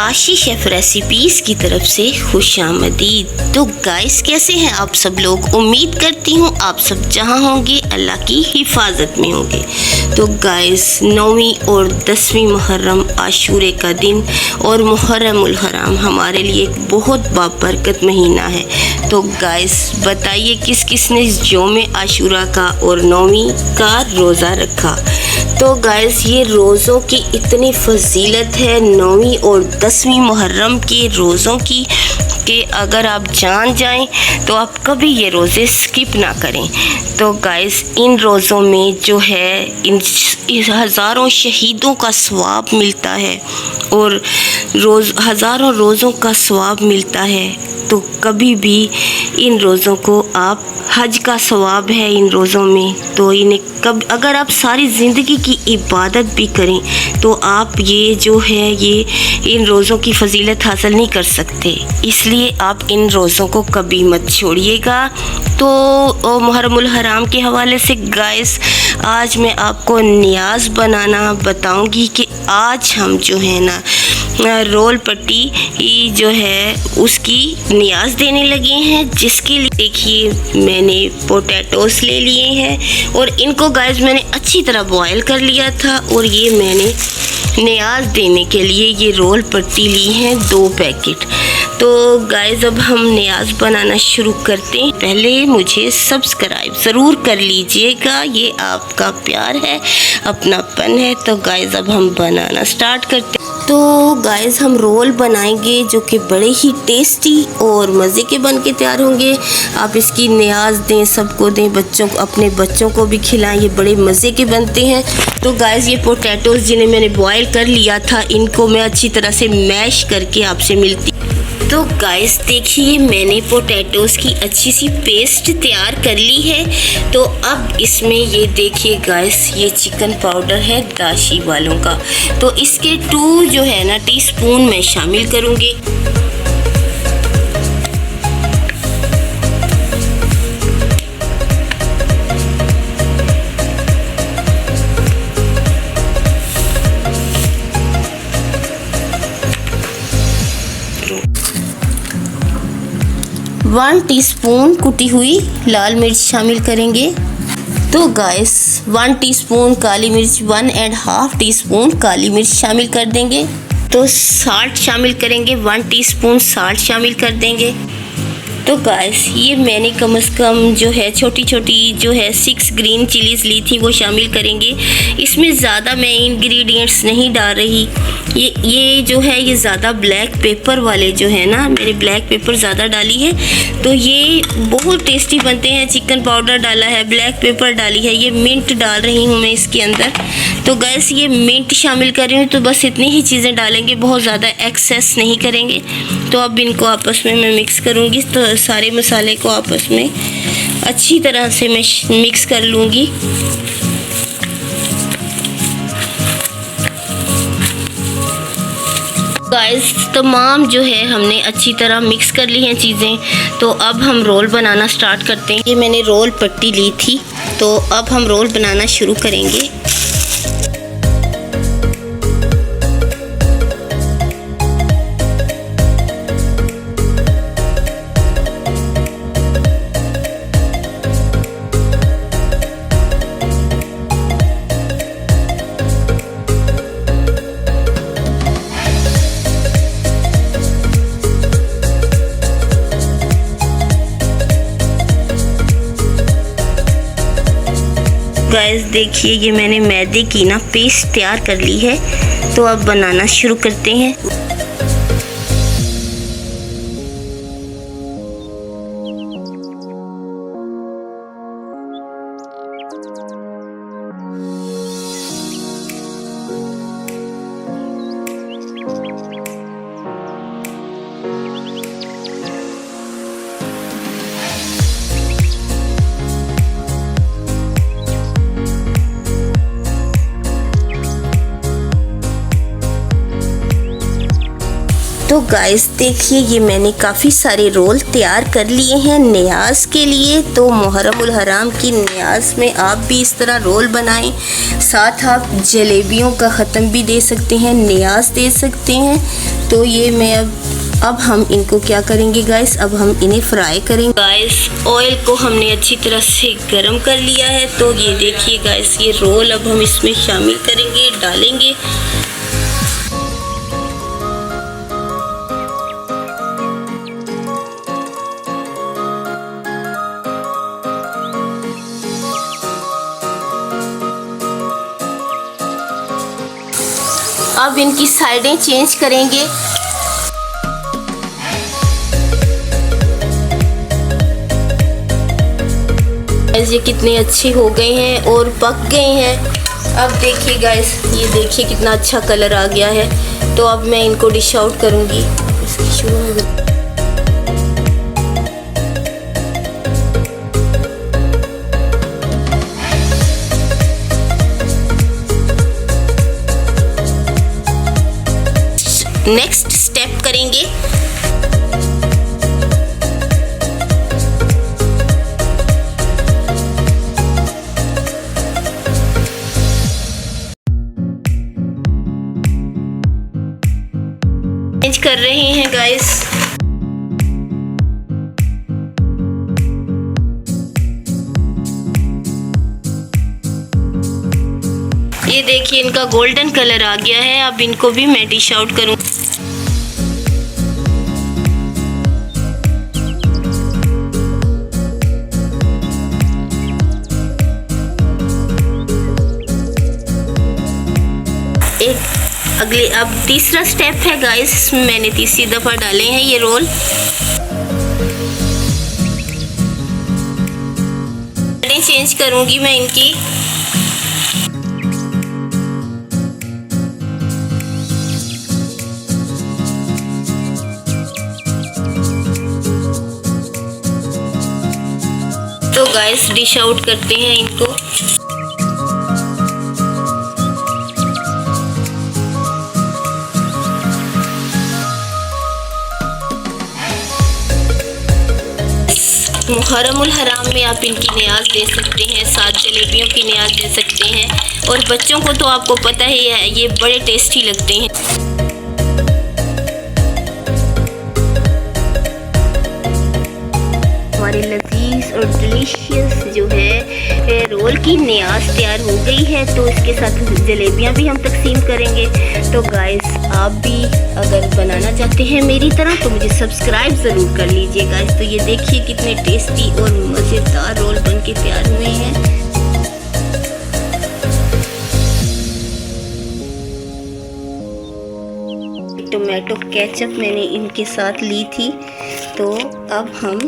आशीष chef recipes की तरफ से खुशामदीद। तो गाइस, कैसे हैं आप सब लोग? उम्मीद करती हूँ आप सब जहाँ होंगे अल्लाह की हिफाजत में होंगे। तो गाइस, 9वीं और 10वीं मुहर्रम आशूरे का दिन और मुहर्रमुल हराम हमारे लिए एक बहुत बाबरकत महीना है। तो गाइस, बताइए किस किस ने यौम आशूरा का और 9वीं का रोज़ा रखा। तो गाइस, ये रोज़ों की इतनी फजीलत है 9वीं और 10वीं मुहर्रम के रोज़ों की कि अगर आप जान जाएं तो आप कभी ये रोज़े स्किप ना करें। तो गाइस, इन रोज़ों में जो है इन हज़ारों शहीदों का सवाब मिलता है और हज़ारों रोज़ों का सवाब मिलता है। तो कभी भी इन रोज़ों को आप, हज का सवाब है इन रोज़ों में, तो इन्हें अगर आप सारी ज़िंदगी की इबादत भी करें तो आप ये जो है ये इन रोज़ों की फजीलत हासिल नहीं कर सकते। इसलिए आप इन रोज़ों को कभी मत छोड़िएगा। तो मुहर्रमुल हराम के हवाले से गाइस, आज मैं आपको नियाज़ बनाना बताऊंगी कि आज हम जो है ना रोल पट्टी जो है उसकी नियाज़ देने लगे हैं, जिसके लिए देखिए मैंने पोटैटोस ले लिए हैं और इनको गाइस मैंने अच्छी तरह बॉयल कर लिया था और ये मैंने नियाज़ देने के लिए ये रोल पट्टी ली हैं 2 पैकेट। तो गाइस, अब हम नियाज़ बनाना शुरू करते हैं। पहले मुझे सब्सक्राइब ज़रूर कर लीजिएगा, ये आपका प्यार है, अपनापन है। तो गाइस, अब हम बनाना स्टार्ट करते हैं। तो गाइस, हम रोल बनाएंगे जो कि बड़े ही टेस्टी और मज़े के बन के तैयार होंगे। आप इसकी नियाज़ दें, सबको दें, बच्चों को, अपने बच्चों को भी खिलाएं, ये बड़े मज़े के बनते हैं। तो गाइस, ये पोटैटोज़ जिन्हें मैंने बॉयल कर लिया था, इनको मैं अच्छी तरह से मैश करके आपसे मिलती। तो गाइस देखिए, मैंने पोटैटोज़ की अच्छी सी पेस्ट तैयार कर ली है। तो अब इसमें ये देखिए गाइस, ये चिकन पाउडर है दाशी वालों का, तो इसके 2 जो है ना टीस्पून मैं शामिल करूँगी। वन टीस्पून कुटी हुई लाल मिर्च शामिल करेंगे। तो गाइस, 1 टीस्पून काली मिर्च, 1.5 टीस्पून काली मिर्च शामिल कर देंगे। तो साल्ट शामिल करेंगे, 1 टीस्पून साल्ट शामिल कर देंगे। तो गाइस, ये मैंने कम से कम जो है छोटी छोटी जो है 6 ग्रीन चिलीज़ ली थी, वो शामिल करेंगे। इसमें ज़्यादा मैं इंग्रेडिएंट्स नहीं डाल रही। ये जो है ये ज़्यादा ब्लैक पेपर वाले जो है ना, मैंने ब्लैक पेपर ज़्यादा डाली है, तो ये बहुत टेस्टी बनते हैं। चिकन पाउडर डाला है, ब्लैक पेपर डाली है, ये मिंट डाल रही हूँ मैं इसके अंदर। तो गाइस, ये मिंट शामिल कर रही हूँ, तो बस इतनी ही चीज़ें डालेंगे, बहुत ज़्यादा एक्सेस नहीं करेंगे। तो अब इनको आपस में मैं मिक्स करूँगी। तो सारे मसाले को आपस में अच्छी तरह से मैं मिक्स कर लूँगी। गाइस, तमाम जो है हमने अच्छी तरह मिक्स कर ली हैं चीज़ें। तो अब हम रोल बनाना स्टार्ट करते हैं। ये मैंने रोल पट्टी ली थी, तो अब हम रोल बनाना शुरू करेंगे। गाइस देखिए, ये मैंने मैदे की ना पेस्ट तैयार कर ली है। तो अब बनाना शुरू करते हैं। गाइस देखिए, ये मैंने काफ़ी सारे रोल तैयार कर लिए हैं नियाज़ के लिए। तो मुहर्रमुल हराम की नियाज़ में आप भी इस तरह रोल बनाएं। साथ आप जलेबियों का ख़त्म भी दे सकते हैं, नियाज़ दे सकते हैं। तो ये मैं अब हम इनको क्या करेंगे गाइस, अब हम इन्हें फ्राई करेंगे। गाइस ऑयल को हमने अच्छी तरह से गर्म कर लिया है। तो ये देखिए गाइस, ये रोल अब हम इसमें शामिल करेंगे, डालेंगे। अब इनकी साइडें चेंज करेंगे। ये कितने अच्छे हो गए हैं और पक गए हैं। अब देखिए गाइस, ये देखिए कितना अच्छा कलर आ गया है। तो अब मैं इनको डिश आउट करूंगी। इसकी शुरू में नेक्स्ट स्टेप करेंगे। चेंज कर रहे हैं गाइस। ये देखिए इनका गोल्डन कलर आ गया है। अब इनको भी मैं डिश आउट करूँ। अब तीसरा स्टेप है गाइस, इसमें मैंने तीसरी दफा डाले हैं ये रोल। चेंज करूंगी मैं इनकी। तो गाइस डिश आउट करते हैं इनको। मुहर्रमुल हराम में आप इनकी नियाज़ दे सकते हैं, साथ जलेबियों की नियाज़ दे सकते हैं। और बच्चों को तो आपको पता ही है, ये बड़े टेस्टी लगते हैं। हमारे लजीज और डिलीशियस जो है रोल की नियाज़ तैयार हो गई है। तो इसके साथ जलेबियां भी हम तकसीम करेंगे। तो गाइस आप भी अगर बनाना चाहते हैं मेरी तरह तो मुझे सब्सक्राइब ज़रूर कर लीजिए गाइस। तो ये देखिए कितने टेस्टी और मज़ेदार रोल बन के तैयार हुए हैं। टोमेटो केचप मैंने इनके साथ ली थी। तो अब हम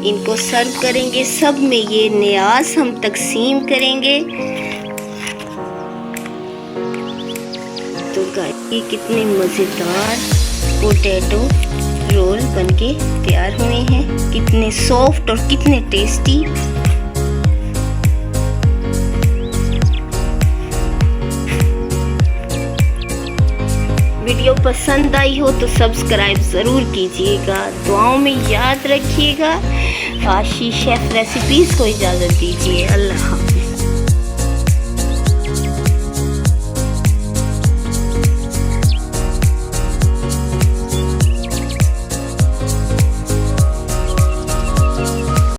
इनको सर्व करेंगे। सब में ये नियाज़ हम तकसीम करेंगे। तो गाइस ये कितने मज़ेदार पोटैटो रोल बनके तैयार हुए हैं, कितने सॉफ्ट और कितने टेस्टी। वीडियो पसंद आई हो तो सब्सक्राइब ज़रूर कीजिएगा। दुआओं में याद रखिएगा। आशीष शेफ रेसिपीज़ को इजाज़त दीजिए। अल्लाह हाफ़िज़।